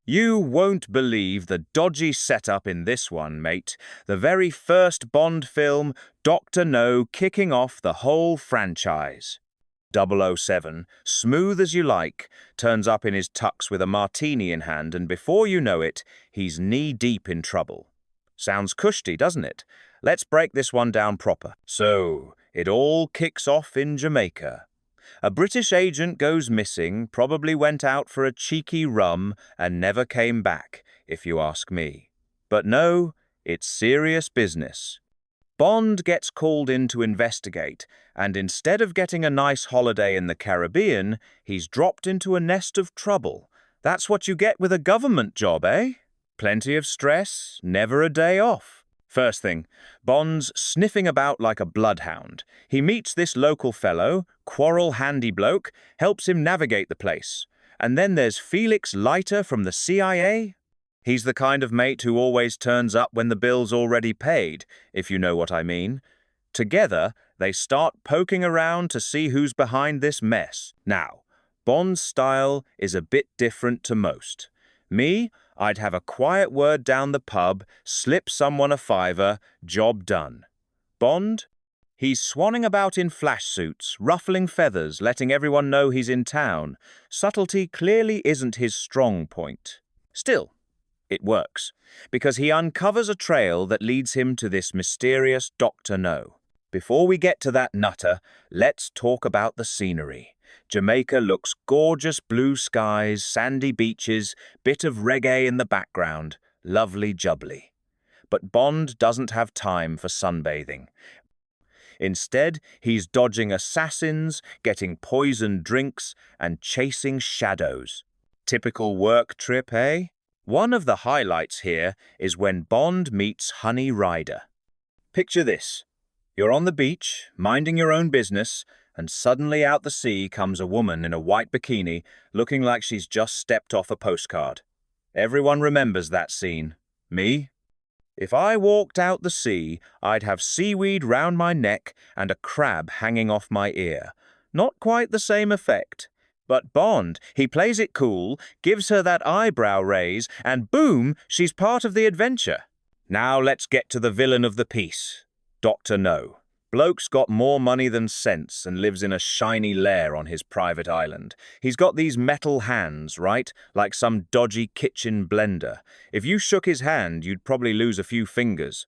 You won't believe the dodgy setup in this one, mate. The very first Bond film, Dr. No kicking off the whole franchise. 007, smooth as you like, turns up in his tux with a martini in hand, and before you know it, he's knee-deep in trouble. Sounds cushy, doesn't it? Let's break this one down proper. So, it all kicks off in Jamaica. A British agent goes missing, probably went out for a cheeky rum and never came back, if you ask me. But no, it's serious business. Bond gets called in to investigate, and instead of getting a nice holiday in the Caribbean, he's dropped into a nest of trouble. That's what you get with a government job, eh? Plenty of stress, never a day off. First thing, Bond's sniffing about like a bloodhound. He meets this local fellow, quarrel handy bloke, helps him navigate the place. And then there's Felix Leiter from the CIA. He's the kind of mate who always turns up when the bill's already paid, if you know what I mean. Together, they start poking around to see who's behind this mess. Now, Bond's style is a bit different to most. Me, I'd have a quiet word down the pub, slip someone a fiver, job done. Bond? He's swanning about in flash suits, ruffling feathers, letting everyone know he's in town. Subtlety clearly isn't his strong point. Still, it works, because he uncovers a trail that leads him to this mysterious Dr. No. Before we get to that nutter, let's talk about the scenery. Jamaica looks gorgeous, blue skies, sandy beaches, bit of reggae in the background, lovely jubbly. But Bond doesn't have time for sunbathing. Instead, he's dodging assassins, getting poisoned drinks, and chasing shadows. Typical work trip, eh? One of the highlights here is when Bond meets Honey Rider. Picture this. You're on the beach, minding your own business, and suddenly out the sea comes a woman in a white bikini looking like she's just stepped off a postcard. Everyone remembers that scene. Me? If I walked out the sea, I'd have seaweed round my neck and a crab hanging off my ear. Not quite the same effect. But Bond, he plays it cool, gives her that eyebrow raise, and boom, she's part of the adventure. Now let's get to the villain of the piece, Dr. No. Bloke's got more money than sense and lives in a shiny lair on his private island. He's got these metal hands, right? Like some dodgy kitchen blender. If you shook his hand, you'd probably lose a few fingers.